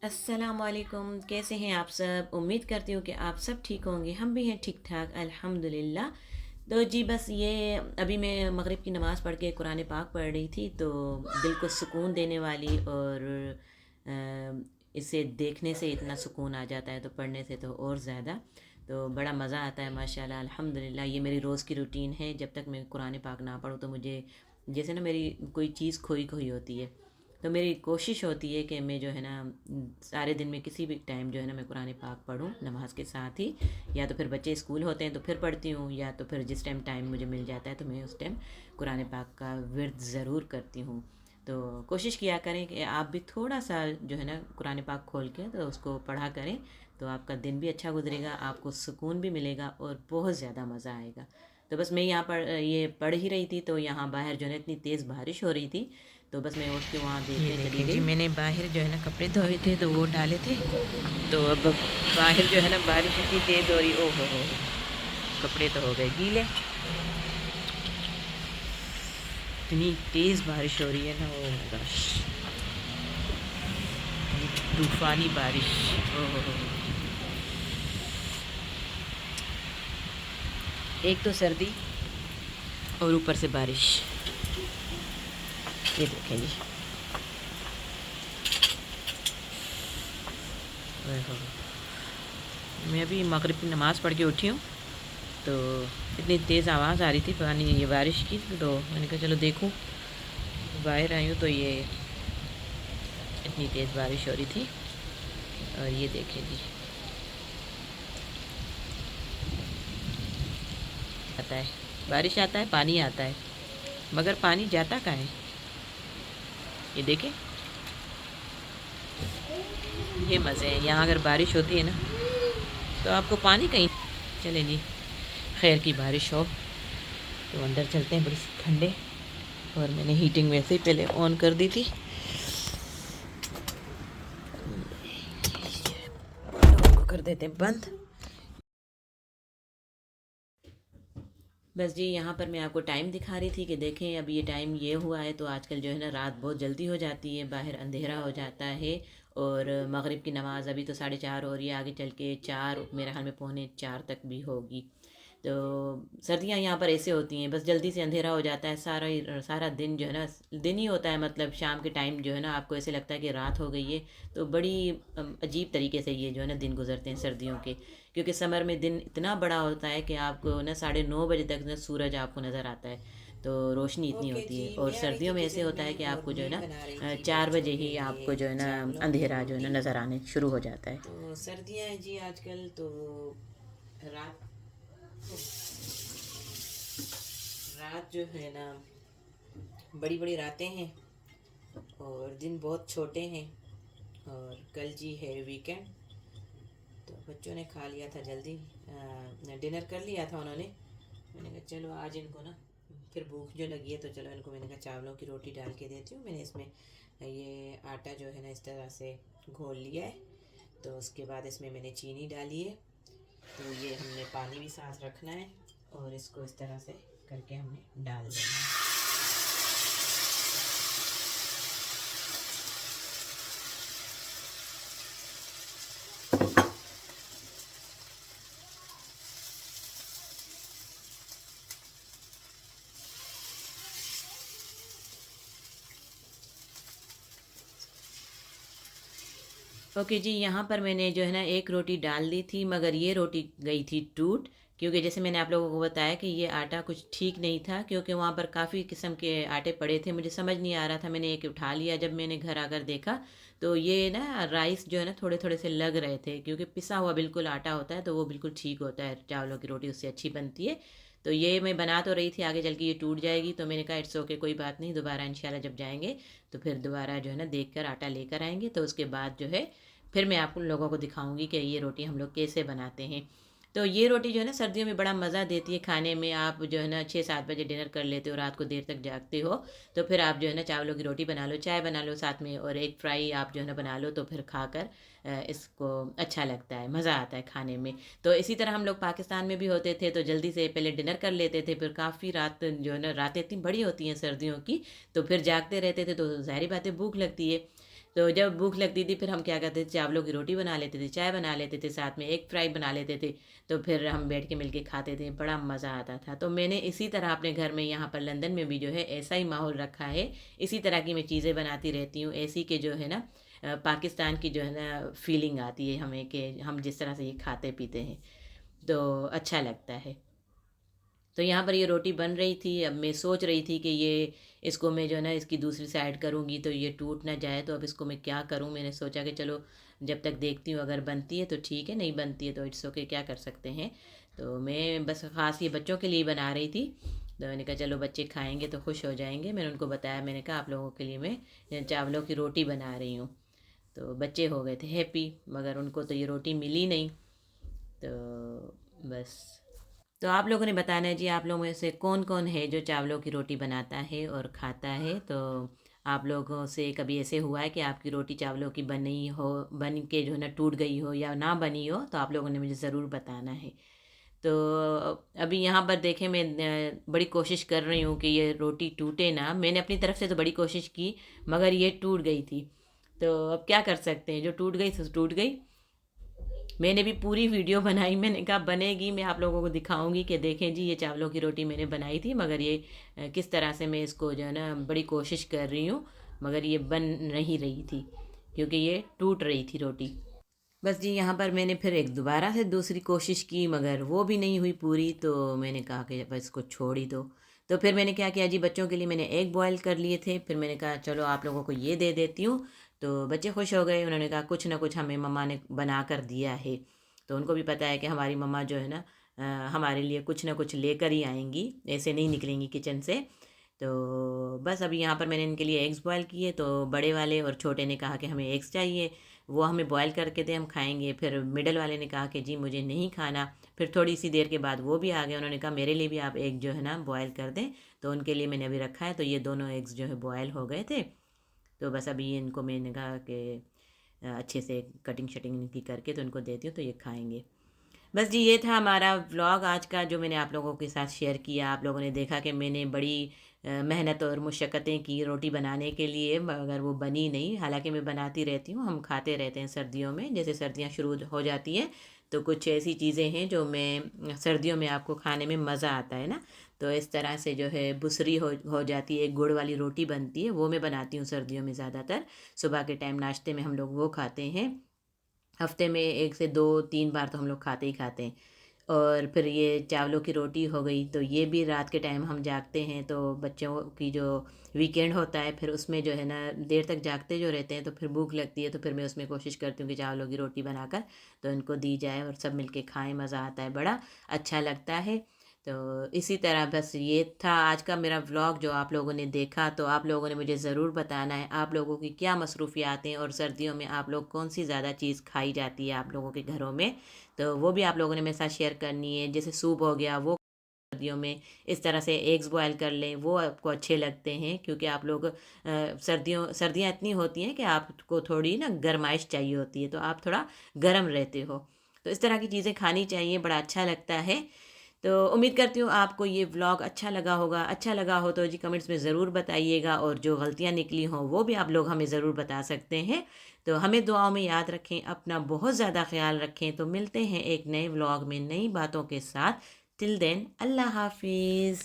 अस्सलामुअलैकुम। कैसे हैं आप सब? उम्मीद करती हूँ कि आप सब ठीक होंगे। हम भी हैं ठीक ठाक अल्हम्दुलिल्लाह। तो जी बस ये अभी मैं मगरिब की नमाज़ पढ़ के कुरान पाक पढ़ रही थी, तो दिल को सुकून देने वाली और इसे देखने से इतना सुकून आ जाता है, तो पढ़ने से तो और ज़्यादा। तो बड़ा मज़ा आता है माशाल्लाह अल्हम्दुलिल्लाह। ये मेरी रोज़ की रूटीन है। जब तक मैं कुरान पाक ना पढूँ तो मुझे जैसे ना मेरी कोई चीज़ खोई खोई होती है। तो मेरी कोशिश होती है कि मैं जो है ना सारे दिन में किसी भी टाइम जो है ना मैं कुरान पाक पढूँ नमाज के साथ ही। या तो फिर बच्चे स्कूल होते हैं तो फिर पढ़ती हूँ, या तो फिर जिस टाइम टाइम मुझे मिल जाता है तो मैं उस टाइम कुरान पाक का विर्द ज़रूर करती हूँ। तो कोशिश किया करें कि आप भी थोड़ा सा जो है ना कुरान पाक खोल के तो उसको पढ़ा करें। तो आपका दिन भी अच्छा गुजरेगा, आपको सुकून भी मिलेगा और बहुत ज़्यादा मज़ा आएगा। तो बस मैं यहाँ पर ये पढ़ ही रही थी, तो यहाँ बाहर जो है ना इतनी तेज़ बारिश हो रही थी, तो बस मैं उठ के वहाँ ये देखने चली देखें जी, गई। मैंने बाहर जो है ना कपड़े धोए थे तो वो डाले थे। तो अब बाहर जो है ना बारिश इतनी तेज़ हो रही, ओहो हो, कपड़े तो हो गए गीले। इतनी तेज़ बारिश हो रही है ना, ओह माय गॉश, तूफ़ानी बारिश। ओहो हो, एक तो सर्दी और ऊपर से बारिश। ये देखें जी, ओहो हो। मैं अभी मगरिब की नमाज़ पढ़ के उठी हूँ, तो इतनी तेज़ आवाज़ आ रही थी पानी ये बारिश की, तो मैंने कहा चलो देखूँ। बाहर आई हूँ तो ये इतनी तेज़ बारिश हो रही थी। और ये देखें जी, आता है, बारिश आता है, पानी आता है, मगर पानी जाता कहाँ है? ये देखें, ये मज़े हैं यहाँ। अगर बारिश होती है ना तो आपको पानी कहीं। चले जी, खैर की बारिश हो तो अंदर चलते हैं, बड़ी ठंडे। और मैंने हीटिंग वैसे ही पहले ऑन कर दी थी, को कर देते हैं बंद। बस जी यहाँ पर मैं आपको टाइम दिखा रही थी कि देखें अब ये टाइम ये हुआ है, तो आजकल जो है ना रात बहुत जल्दी हो जाती है, बाहर अंधेरा हो जाता है। और मगरिब की नमाज़ अभी तो 4:30 हो रही है, आगे चल के 4 मेरे ख्याल में पौने 4 तक भी होगी। तो सर्दियाँ यहाँ पर ऐसे होती हैं, बस जल्दी से अंधेरा हो जाता है, सारा दिन जो है ना दिन ही होता है, मतलब शाम के टाइम जो है ना आपको ऐसे लगता है कि रात हो गई है। तो बड़ी अजीब तरीके से ये जो है ना दिन गुजरते हैं सर्दियों के। क्योंकि समर में दिन इतना बड़ा होता है कि आपको ना 9:30 बजे तक ना सूरज आपको नज़र आता है, तो रोशनी इतनी ओके होती जी, है। और मैं आ रही थी सर्दियों में ऐसे किचन होता है कि में और आपको जो है मैं ना बना रही थी 4 बजे बच्चों के ही आपको लिए जो है ना चावलों की अंधेरा जो है रोटी। ना नज़र आने शुरू हो जाता है। तो सर्दियाँ हैं जी आजकल, तो रात रात जो है ना बड़ी बड़ी रातें हैं और दिन बहुत छोटे हैं। और कल जी है वीकेंड, तो बच्चों ने खा लिया था जल्दी, डिनर कर लिया था उन्होंने। मैंने कहा चलो आज इनको ना फिर भूख जो लगी है, तो चलो इनको मैंने कहा चावलों की रोटी डाल के देती हूँ। मैंने इसमें ये आटा जो है ना इस तरह से घोल लिया है। तो उसके बाद इसमें मैंने चीनी डाली है। तो ये हमने पानी भी साथ रखना है और इसको इस तरह से करके हमने डाल देना है। ओके जी, यहाँ पर मैंने जो है ना एक रोटी डाल दी थी, मगर ये रोटी गई थी टूट। क्योंकि जैसे मैंने आप लोगों को बताया कि ये आटा कुछ ठीक नहीं था, क्योंकि वहाँ पर काफ़ी किस्म के आटे पड़े थे, मुझे समझ नहीं आ रहा था। मैंने एक उठा लिया, जब मैंने घर आकर देखा तो ये ना राइस जो है ना थोड़े थोड़े से लग रहे थे, क्योंकि पिसा हुआ बिल्कुल आटा होता है तो वो बिल्कुल ठीक होता है, चावलों की रोटी उससे अच्छी बनती है। तो ये मैं बना तो रही थी, आगे चल के ये टूट जाएगी, तो मैंने कहा इट्स ओके, कोई बात नहीं, दोबारा इंशाल्लाह जब जाएंगे तो फिर दोबारा जो है ना देख कर आटा लेकर आएंगे, तो उसके बाद जो है फिर मैं आप लोगों को दिखाऊंगी कि ये रोटी हम लोग कैसे बनाते हैं। तो ये रोटी जो है ना सर्दियों में बड़ा मज़ा देती है खाने में। आप जो है ना 6-7 बजे डिनर कर लेते हो, रात को देर तक जागते हो, तो फिर आप जो है ना चावलों की रोटी बना लो, चाय बना लो साथ में, और एक फ्राई आप जो है ना बना लो, तो फिर खाकर इसको अच्छा लगता है, मज़ा आता है खाने में। तो इसी तरह हम लोग पाकिस्तान में भी होते थे, तो जल्दी से पहले डिनर कर लेते थे, फिर काफ़ी रात जो है ना रातें इतनी बड़ी होती हैं सर्दियों की, तो फिर जागते रहते थे, तो ज़ाहिर बात है भूख लगती है। तो जब भूख लगती थी फिर हम क्या करते थे, चावलों की रोटी बना लेते थे, चाय बना लेते थे, साथ में एग फ्राई बना लेते थे। तो फिर हम बैठ के मिलके खाते थे, बड़ा मज़ा आता था। तो मैंने इसी तरह अपने घर में यहाँ पर लंदन में भी जो है ऐसा ही माहौल रखा है। इसी तरह की मैं चीज़ें बनाती रहती हूँ, ऐसी के जो है ना पाकिस्तान की जो है ना फीलिंग आती है हमें कि हम जिस तरह से ये खाते पीते हैं तो अच्छा लगता है। तो यहाँ पर ये रोटी बन रही थी। अब मैं सोच रही थी कि ये इसको मैं जो है ना इसकी दूसरी साइड करूँगी तो ये टूट ना जाए। तो अब इसको मैं क्या करूँ, मैंने सोचा कि चलो जब तक देखती हूँ, अगर बनती है तो ठीक है, नहीं बनती है तो इट्स ओके, क्या कर सकते हैं। तो मैं बस ख़ास ये बच्चों के लिए बना रही थी। तो मैंने कहा चलो बच्चे खाएंगे तो खुश हो जाएंगे। मैंने उनको बताया, मैंने कहा आप लोगों के लिए मैं चावलों की रोटी बना रही हूँ। तो बच्चे हो गए थे हैप्पी, मगर उनको तो ये रोटी मिली नहीं। तो बस। तो आप लोगों ने बताना है जी, आप लोगों में से कौन कौन है जो चावलों की रोटी बनाता है और खाता है। तो आप लोगों से कभी ऐसे हुआ है कि आपकी रोटी चावलों की बनी हो, बन के जो है ना टूट गई हो या ना बनी हो, तो आप लोगों ने मुझे ज़रूर बताना है। तो अभी यहाँ पर देखें, मैं बड़ी कोशिश कर रही हूँ कि ये रोटी टूटे ना। मैंने अपनी तरफ से तो बड़ी कोशिश की, मगर ये टूट गई थी। तो अब क्या कर सकते हैं, जो टूट गई तो टूट गई। मैंने भी पूरी वीडियो बनाई, मैंने कहा बनेगी, मैं आप लोगों को दिखाऊंगी कि देखें जी ये चावलों की रोटी मैंने बनाई थी, मगर ये किस तरह से मैं इसको जो है ना बड़ी कोशिश कर रही हूँ, मगर ये बन नहीं रही थी क्योंकि ये टूट रही थी रोटी। बस जी यहाँ पर मैंने फिर एक दोबारा से दूसरी कोशिश की, मगर वो भी नहीं हुई पूरी। तो मैंने कहा कि बस इसको छोड़ ही दो। तो फिर मैंने क्या किया जी, बच्चों के लिए मैंने एग बॉयल कर लिए थे। फिर मैंने कहा चलो आप लोगों को ये दे देती हूँ। तो बच्चे खुश हो गए, उन्होंने कहा कुछ ना कुछ हमें मम्मा ने बना कर दिया है। तो उनको भी पता है कि हमारी मम्मा जो है ना हमारे लिए कुछ ना कुछ लेकर ही आएंगी, ऐसे नहीं निकलेंगी किचन से। तो बस अभी यहाँ पर मैंने इनके लिए एग्स बॉयल किए। तो बड़े वाले और छोटे ने कहा कि हमें एग्स चाहिए, वो हमें बॉयल करके दे, हम खाएंगे। फिर मिडल वाले ने कहा कि जी मुझे नहीं खाना। फिर थोड़ी सी देर के बाद वो भी आ गए, उन्होंने कहा मेरे लिए भी आप एग जो है ना बॉयल कर दें। तो उनके लिए मैंने अभी रखा है। तो ये दोनों एग्स जो है बॉयल हो गए थे। तो बस अभी इनको मैंने कहा कि अच्छे से कटिंग शटिंग इनकी करके तो इनको देती हूँ तो ये खाएंगे। बस जी ये था हमारा व्लॉग आज का, जो मैंने आप लोगों के साथ शेयर किया। आप लोगों ने देखा कि मैंने बड़ी मेहनत और मुशक्क़तें की रोटी बनाने के लिए, मगर वो बनी नहीं। हालांकि मैं बनाती रहती हूँ, हम खाते रहते हैं सर्दियों में। जैसे सर्दियाँ शुरू हो जाती हैं तो कुछ ऐसी चीज़ें हैं जो मैं सर्दियों में आपको खाने में मज़ा आता है ना। तो इस तरह से जो है बुसरी हो जाती है, एक गुड़ वाली रोटी बनती है, वो मैं बनाती हूँ सर्दियों में ज़्यादातर। सुबह के टाइम नाश्ते में हम लोग वो खाते हैं। हफ्ते में 1 से 2 3 बार तो हम लोग खाते ही खाते हैं। और फिर ये चावलों की रोटी हो गई, तो ये भी रात के टाइम हम जागते हैं। तो बच्चों की जो वीकेंड होता है फिर उसमें जो है ना देर तक जागते जो रहते हैं, तो फिर भूख लगती है। तो फिर मैं उसमें कोशिश करती हूँ कि चावलों की रोटी बनाकर तो इनको दी जाए और सब मिलके खाएं, मज़ा आता है, बड़ा अच्छा लगता है। तो इसी तरह बस ये था आज का मेरा व्लॉग जो आप लोगों ने देखा। तो आप लोगों ने मुझे ज़रूर बताना है आप लोगों की क्या मसरूफ़ियात हैं और सर्दियों में आप लोग कौन सी ज़्यादा चीज़ खाई जाती है आप लोगों के घरों में। तो वो भी आप लोगों ने मेरे साथ शेयर करनी है। जैसे सूप हो गया, वो सर्दियों में इस तरह से एग्स बॉयल कर लें, वो आपको अच्छे लगते हैं क्योंकि आप लोग सर्दियाँ इतनी होती हैं कि आपको थोड़ी ना गर्माइश चाहिए होती है, तो आप थोड़ा गर्म रहते हो। तो इस तरह की चीज़ें खानी चाहिए, बड़ा अच्छा लगता है। तो उम्मीद करती हूँ आपको ये व्लॉग अच्छा लगा होगा। अच्छा लगा हो तो जी कमेंट्स में ज़रूर बताइएगा, और जो गलतियाँ निकली हों वो भी आप लोग हमें ज़रूर बता सकते हैं। तो हमें दुआओं में याद रखें, अपना बहुत ज़्यादा ख्याल रखें। तो मिलते हैं एक नए व्लॉग में नई बातों के साथ। टिल देन अल्लाह हाफिज़।